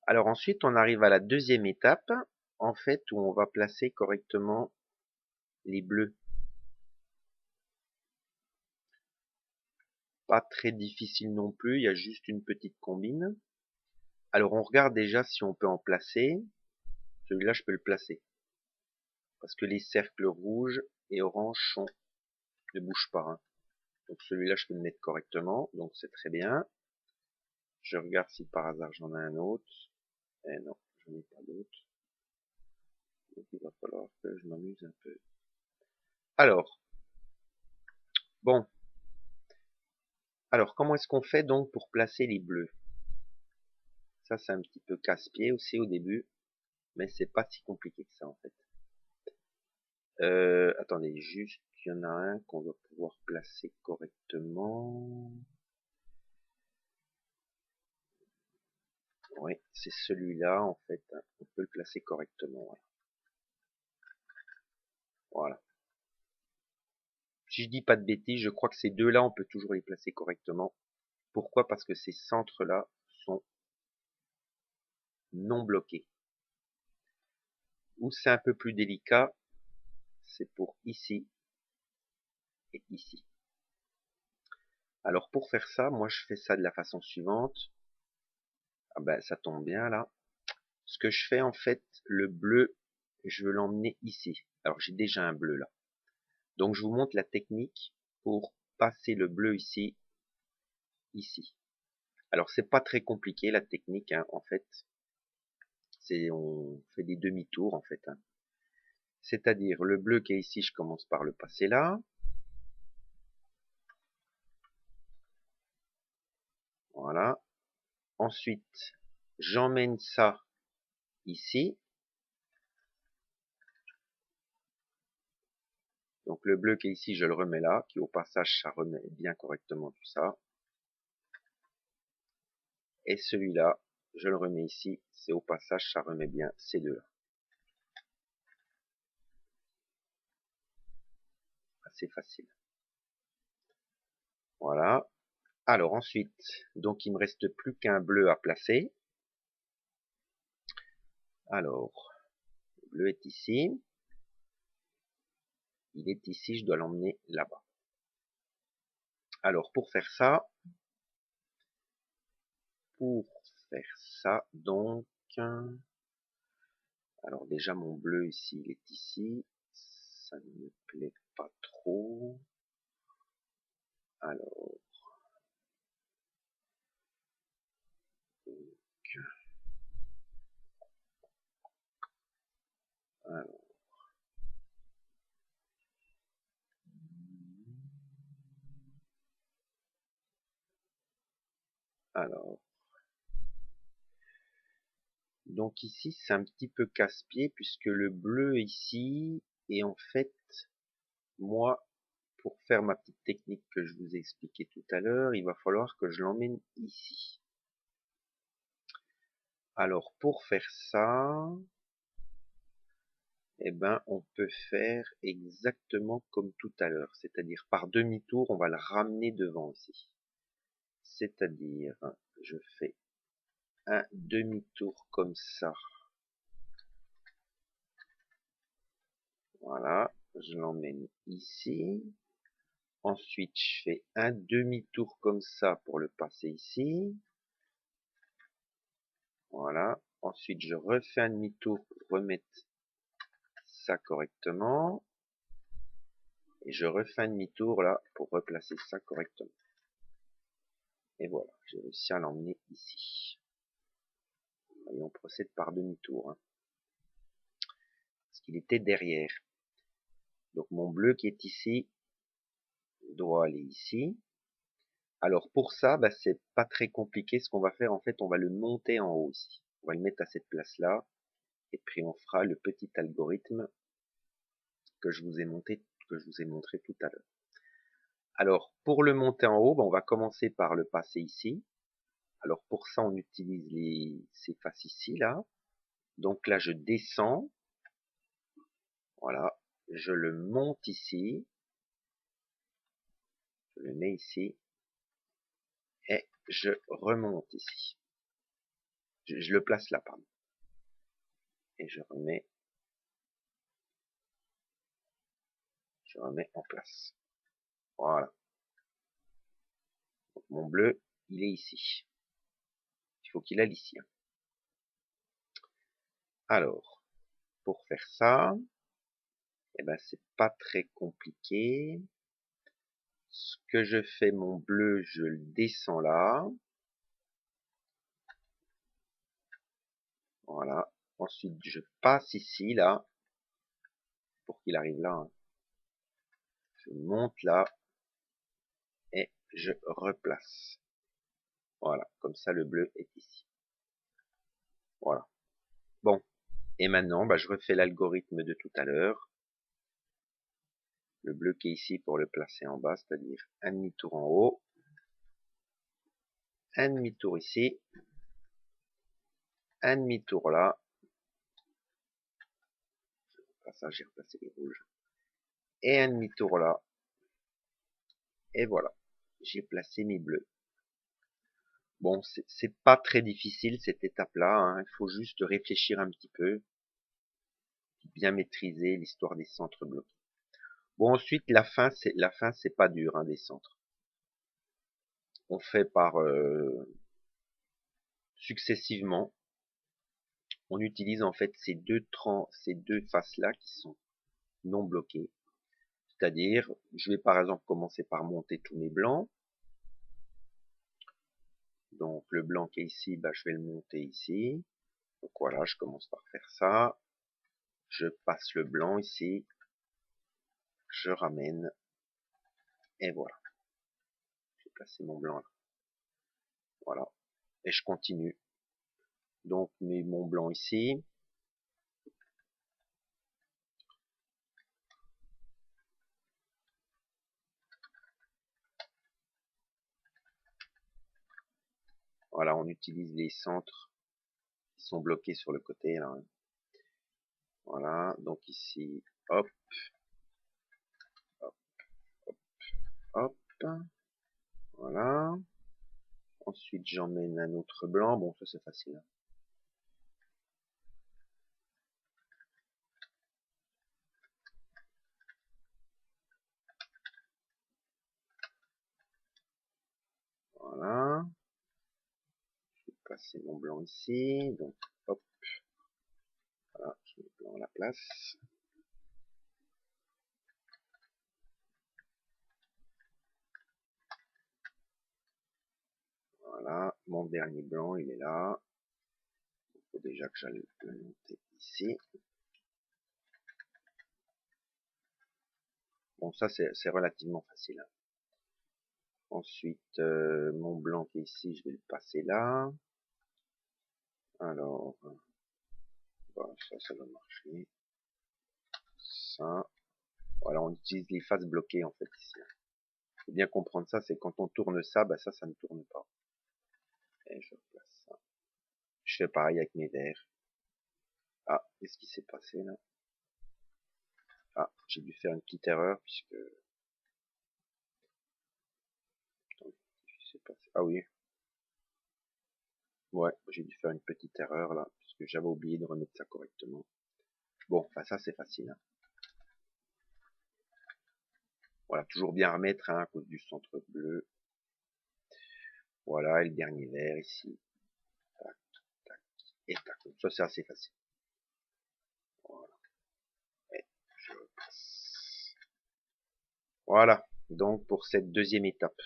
Alors ensuite, on arrive à la deuxième étape, en fait, où on va placer correctement les bleus. Pas très difficile non plus, il y a juste une petite combine. Alors on regarde déjà si on peut en placer. Celui-là, je peux le placer. Parce que les cercles rouges et oranges ne bougent pas, hein. Donc celui-là, je peux le mettre correctement, donc c'est très bien. Je regarde si par hasard j'en ai un autre. Eh non, j'en ai pas d'autre. Donc il va falloir que je m'amuse un peu. Alors, bon. Alors, comment est-ce qu'on fait donc pour placer les bleus? Ça, c'est un petit peu casse-pied aussi au début, mais c'est pas si compliqué que ça en fait. Attendez, juste, il y en a un qu'on va pouvoir placer correctement. Oui, c'est celui-là en fait. On peut le placer correctement. Voilà. Voilà. Si je dis pas de bêtises, je crois que ces deux-là, on peut toujours les placer correctement. Pourquoi? Parce que ces centres-là sont non bloqués. Où c'est un peu plus délicat, c'est pour ici et ici. Alors pour faire ça, moi je fais ça de la façon suivante. Ah ben ça tombe bien là. Ce que je fais en fait, le bleu, je veux l'emmener ici. Alors j'ai déjà un bleu là. Donc je vous montre la technique pour passer le bleu ici, ici. Alors c'est pas très compliqué la technique, hein, en fait. C'est on fait des demi-tours en fait, hein. C'est-à-dire le bleu qui est ici, je commence par le passer là. Voilà. Ensuite, j'emmène ça ici. Donc le bleu qui est ici, je le remets là, qui au passage, ça remet bien correctement tout ça. Et celui-là, je le remets ici, c'est au passage, ça remet bien ces deux-là. Assez facile. Voilà. Alors ensuite, donc il me reste plus qu'un bleu à placer. Alors, le bleu est ici. Il est ici, je dois l'emmener là-bas. Alors pour faire ça, donc, alors déjà mon bleu ici, il est ici. Ça ne me plaît pas trop. Alors, alors, alors. Donc ici, c'est un petit peu casse-pied puisque le bleu ici, et en fait, moi, pour faire ma petite technique que je vous ai expliqué tout à l'heure, il va falloir que je l'emmène ici. Alors pour faire ça, eh ben, on peut faire exactement comme tout à l'heure, c'est-à-dire par demi-tour, on va le ramener devant ici. C'est-à-dire, je fais un demi-tour comme ça. Voilà, je l'emmène ici. Ensuite, je fais un demi-tour comme ça pour le passer ici. Voilà. Ensuite, je refais un demi-tour pour remettre ça correctement. Et je refais un demi-tour là pour replacer ça correctement. Et voilà, j'ai réussi à l'emmener ici. Et on procède par demi-tour, hein, parce qu'il était derrière. Donc mon bleu qui est ici doit aller ici. Alors pour ça, bah, c'est pas très compliqué. Ce qu'on va faire, en fait, on va le monter en haut ici. On va le mettre à cette place-là. Et puis on fera le petit algorithme que je vous ai montré tout à l'heure. Alors pour le monter en haut, bah, on va commencer par le passer ici. Alors pour ça, on utilise ces faces ici là. Donc là, je descends. Voilà, je le monte ici. Je le mets ici. Et je remonte ici. Je le place là, pardon. Et je remets en place. Voilà. Donc, mon bleu, il est ici. Il faut qu'il aille ici. Alors, pour faire ça, eh ben, c'est pas très compliqué. Ce que je fais, mon bleu, je le descends là. Voilà. Ensuite, je passe ici, là, pour qu'il arrive là. Hein. Je monte là et je replace. Voilà. Comme ça, le bleu est ici. Voilà. Bon. Et maintenant, bah, je refais l'algorithme de tout à l'heure. Le bleu qui est ici pour le placer en bas, c'est-à-dire un demi-tour en haut. Un demi-tour ici. Un demi-tour là. Ça, j'ai replacé les rouges. Et un demi-tour là. Et voilà. J'ai placé mes bleus. Bon, c'est pas très difficile cette étape-là. Hein. Il faut juste réfléchir un petit peu. Bien maîtriser l'histoire des centres bloqués. Bon, ensuite, la fin, c'est pas dur, hein, des centres. On fait par successivement. On utilise en fait ces deux faces-là qui sont non bloquées. C'est-à-dire, je vais par exemple commencer par monter tous mes blancs. Donc le blanc qui est ici, bah, je vais le monter ici. Donc voilà, je commence par faire ça. Je passe le blanc ici. Je ramène. Et voilà. J'ai placé mon blanc là. Voilà. Et je continue. Donc mets mon blanc ici. Voilà, on utilise les centres qui sont bloqués sur le côté là. Voilà, donc ici, hop, hop, hop, hop. Voilà. Ensuite, j'emmène un autre blanc. Bon, ça c'est facile. Hein. Voilà. Je vais placer mon blanc ici. Donc, hop. Voilà, je mets le blanc à la place. Voilà, mon dernier blanc, il est là. Il faut déjà que j'aille le monter ici. Bon, ça c'est relativement facile. Hein. Ensuite, mon blanc qui est ici, je vais le passer là. Alors, bon, ça va marcher. Ça. Voilà, on utilise les faces bloquées en fait ici. Il faut bien comprendre ça, c'est quand on tourne ça, bah ça ne tourne pas. Et je replace ça. Je fais pareil avec mes verts. Ah, qu'est-ce qui s'est passé là? Ah, j'ai dû faire une petite erreur puisque... Attends, qu'est-ce qui s'est passé? Ah oui. Ouais, j'ai dû faire une petite erreur là, puisque j'avais oublié de remettre ça correctement. Bon, enfin ça c'est facile. Hein. Voilà, toujours bien remettre hein, à cause du centre bleu. Voilà, et le dernier vert ici. Tac, tac, et tac. Ça c'est assez facile. Voilà. Et je repasse. Voilà, donc pour cette deuxième étape.